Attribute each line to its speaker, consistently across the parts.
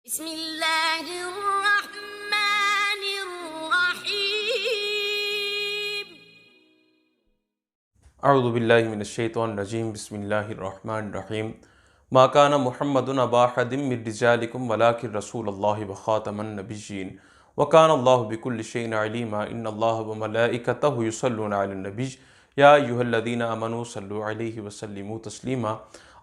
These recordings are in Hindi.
Speaker 1: बिस्मिल्लाहिर्रहमानिर्रहीम।
Speaker 2: अऊज़ुबिल्लाहि मिनश्शैतानिर्रजीम बिस्मिल्लाहिर्रहमानिर्रहीम। मा काना मुहम्मदुन अबा अहदिम मिर रिजालिकुम वलाकिन रसूलुल्लाहि व खातमन नबिय्यीन व काना अल्लाहु बिकुल्लि शैइन अलीमा इन्नल्लाहा व मलाइकतहु युसल्लूना अलन नबी या अय्युहल्लज़ीना आमनू सल्लु अलैहि व सल्लिमू तस्लीमा।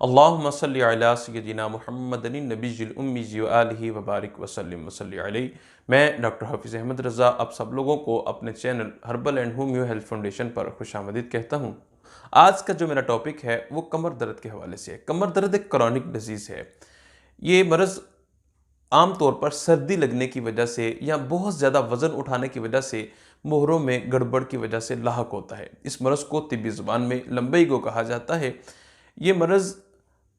Speaker 2: अल्लाहुम्मा सल्लि अला सय्यिदिना मुहम्मदिन नबिय्यिल उम्मी व आलिहि व बारिक व सल्लिम व सल्लि अलैहि। मैं डॉक्टर हफीज़ अहमद रज़ा आप सब लोगों को अपने channel herbal and homeo health foundation पर खुशामदीद कहता हूँ। आज का जो मेरा टॉपिक है वो कमर दर्द के हवाले से है। कमर दर्द एक क्रॉनिक डिजीज़ है। ये मर्ज़ आम तौर पर सर्दी लगने की वजह से या बहुत ज़्यादा वज़न उठाने की वजह से मोहरों में गड़बड़ की वजह से लाहक होता है। इस मर्ज़ को तिब्बी ज़ुबान में लम्बईगो कहा जाता है। ये मर्ज़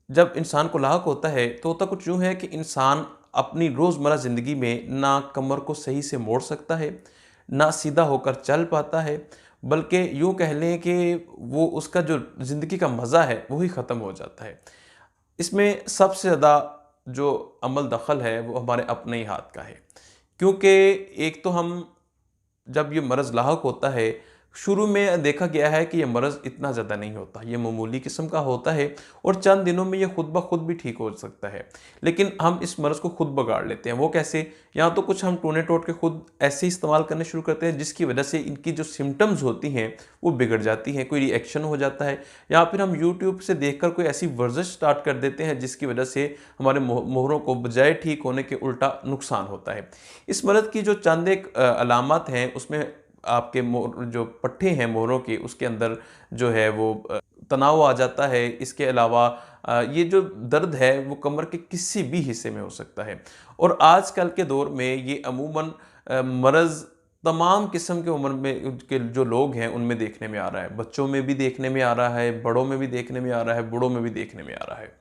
Speaker 2: जब इंसान को लाहक होता है तो होता कुछ यूँ है कि इंसान अपनी रोज़मर्रा ज़िंदगी में ना कमर को सही से मोड़ सकता है, ना सीधा होकर चल पाता है, बल्कि यूँ कह लें कि वो उसका जो ज़िंदगी का मज़ा है वही ख़त्म हो जाता है। इसमें सबसे ज़्यादा जो अमल दखल है वो हमारे अपने ही हाथ का है, क्योंकि एक तो हम जब ये मर्ज़ लाहक होता है, शुरू में देखा गया है कि ये मर्ज़ इतना ज़्यादा नहीं होता, ये मामूली किस्म का होता है और चंद दिनों में ये खुद ब खुद भी ठीक हो सकता है। लेकिन हम इस मर्ज़ को खुद बिगाड़ लेते हैं। वो कैसे? या तो कुछ हम टोने टोट के खुद ऐसे इस्तेमाल करने शुरू करते हैं जिसकी वजह से इनकी जो सिम्टम्स होती हैं वो बिगड़ जाती हैं, कोई रिएक्शन हो जाता है, या फिर हम यूट्यूब से देखकर कोई ऐसी वर्जिश स्टार्ट कर देते हैं जिसकी वजह से हमारे मोहरों को बजाय ठीक होने के उल्टा नुकसान होता है। इस मर्ज़ की जो चंद एक अलामत हैं उसमें आपके मोर जो पट्टे हैं मोहरों के उसके अंदर जो है वो तनाव आ जाता है। इसके अलावा ये जो दर्द है वो कमर के किसी भी हिस्से में हो सकता है और आजकल के दौर में ये अमूमन मर्ज़ तमाम किस्म के उम्र में के जो लोग हैं उनमें देखने में आ रहा है। बच्चों में भी देखने में आ रहा है, बड़ों में भी देखने में आ रहा है, बूढ़ों में भी देखने में आ रहा है।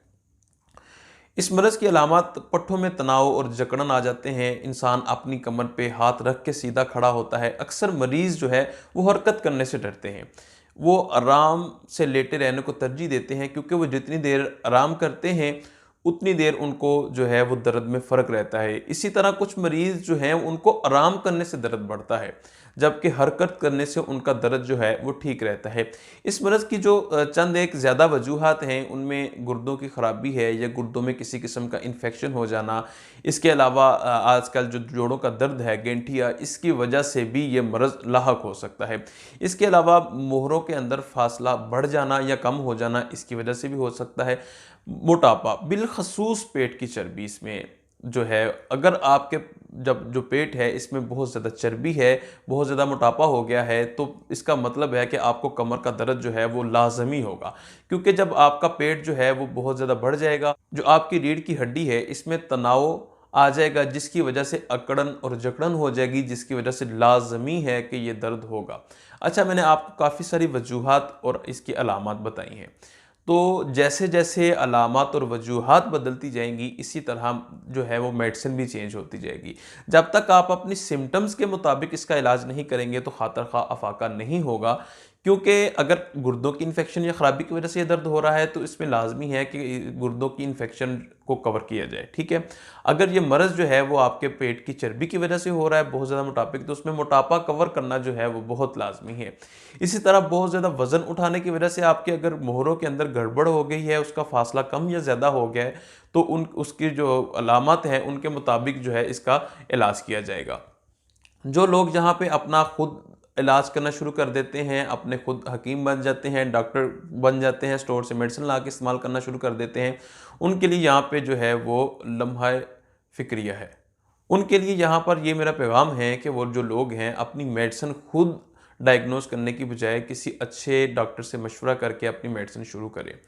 Speaker 2: इस मर्ज़ की अलामत पट्ठों में तनाव और जकड़न आ जाते हैं। इंसान अपनी कमर पे हाथ रख के सीधा खड़ा होता है। अक्सर मरीज़ जो है वो हरकत करने से डरते हैं। वो आराम से लेटे रहने को तरजीह देते हैं, क्योंकि वो जितनी देर आराम करते हैं उतनी देर उनको जो है वो दर्द में फ़र्क रहता है। इसी तरह कुछ मरीज़ जो हैं उनको आराम करने से दर्द बढ़ता है, जबकि हरकत करने से उनका दर्द जो है वो ठीक रहता है। इस मर्ज़ की जो चंद एक ज़्यादा वजूहात हैं उनमें गुर्दों की ख़राबी है या गुर्दों में किसी किस्म का इन्फेक्शन हो जाना। इसके अलावा आजकल जो जोड़ों का दर्द है, गैंठिया, इसकी वजह से भी ये मर्ज़ लाहक हो सकता है। इसके अलावा मोहरों के अंदर फासला बढ़ जाना या कम हो जाना, इसकी वजह से भी हो सकता है। मोटापा, बिलखसूस पेट की चर्बी इसमें जो है, अगर आपके जब जो पेट है इसमें बहुत ज़्यादा चर्बी है, बहुत ज़्यादा मोटापा हो गया है, तो इसका मतलब है कि आपको कमर का दर्द जो है वो लाज़मी होगा। क्योंकि जब आपका पेट जो है वो बहुत ज़्यादा बढ़ जाएगा, जो आपकी रीढ़ की हड्डी है इसमें तनाव आ जाएगा, जिसकी वजह से अकड़न और जकड़न हो जाएगी, जिसकी वजह से लाज़मी है कि ये दर्द होगा। अच्छा, मैंने आपको काफ़ी सारी वजूहात और इसकी अलामत बताई हैं। तो जैसे जैसे अलामत और वजूहात बदलती जाएंगी, इसी तरह जो है वो मेडिसिन भी चेंज होती जाएगी। जब तक आप अपनी सिम्टम्स के मुताबिक इसका इलाज नहीं करेंगे तो खातर खा अफाका नहीं होगा। क्योंकि अगर गुर्दों की इन्फेक्शन या ख़राबी की वजह से ये दर्द हो रहा है तो इसमें लाजमी है कि गुर्दों की इन्फेक्शन को कवर किया जाए, ठीक है। अगर ये मर्ज़ जो है वो आपके पेट की चर्बी की वजह से हो रहा है, बहुत ज़्यादा मोटापे की, तो उसमें मोटापा कवर करना जो है वो बहुत लाजमी है। इसी तरह बहुत ज़्यादा वज़न उठाने की वजह से आपके अगर मोहरों के अंदर गड़बड़ हो गई है, उसका फासला कम या ज़्यादा हो गया है, तो उसकी जो अलामत हैं उनके मुताबिक जो है इसका इलाज किया जाएगा। जो लोग यहाँ पे अपना खुद इलाज करना शुरू कर देते हैं, अपने खुद हकीम बन जाते हैं, डॉक्टर बन जाते हैं, स्टोर से मेडिसिन ला के इस्तेमाल करना शुरू कर देते हैं, उनके लिए यहाँ पे जो है वो लम्हा फ़िक्रिया है। उनके लिए यहाँ पर ये मेरा पैगाम है कि वो जो लोग हैं अपनी मेडिसिन खुद डायग्नोस करने की बजाय किसी अच्छे डॉक्टर से मशवरा करके अपनी मेडिसिन शुरू करें।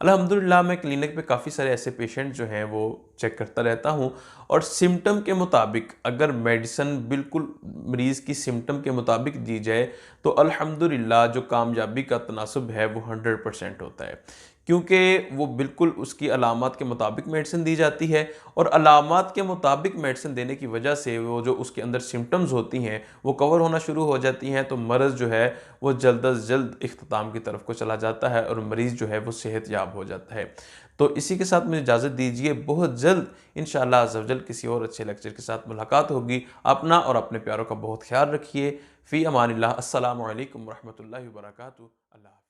Speaker 2: अल्हम्दुलिल्लाह मैं क्लिनिक पे काफ़ी सारे ऐसे पेशेंट जो हैं वो चेक करता रहता हूँ और सिम्टम के मुताबिक अगर मेडिसिन बिल्कुल मरीज़ की सिम्टम के मुताबिक दी जाए तो अल्हम्दुलिल्लाह जो कामयाबी का तनासब है वो 100% होता है। क्योंकि वो बिल्कुल उसकी अलामत के मुताबिक मेडिसिन दी जाती है, और अलामत के मुताबिक मेडिसिन देने की वजह से वो जो उसके अंदर सिम्टम्स होती हैं वो कवर होना शुरू हो जाती हैं, तो मर्ज़ जो है वो जल्द अज़ जल्द इख्तिताम की तरफ को चला जाता है और मरीज़ जो है वो सेहतयाब हो जाता है। तो इसी के साथ मुझे इजाज़त दीजिए, बहुत जल्द इंशाअल्लाह अज़्ज़ा वजल किसी और अच्छे लेक्चर के साथ मुलाकात होगी। अपना और अपने प्यारों का बहुत ख़्याल रखिए। फ़ी अमानिल्लाह। अस्सलामु अलैकुम व रहमतुल्लाहि व बरकातुहू। अल्लाह।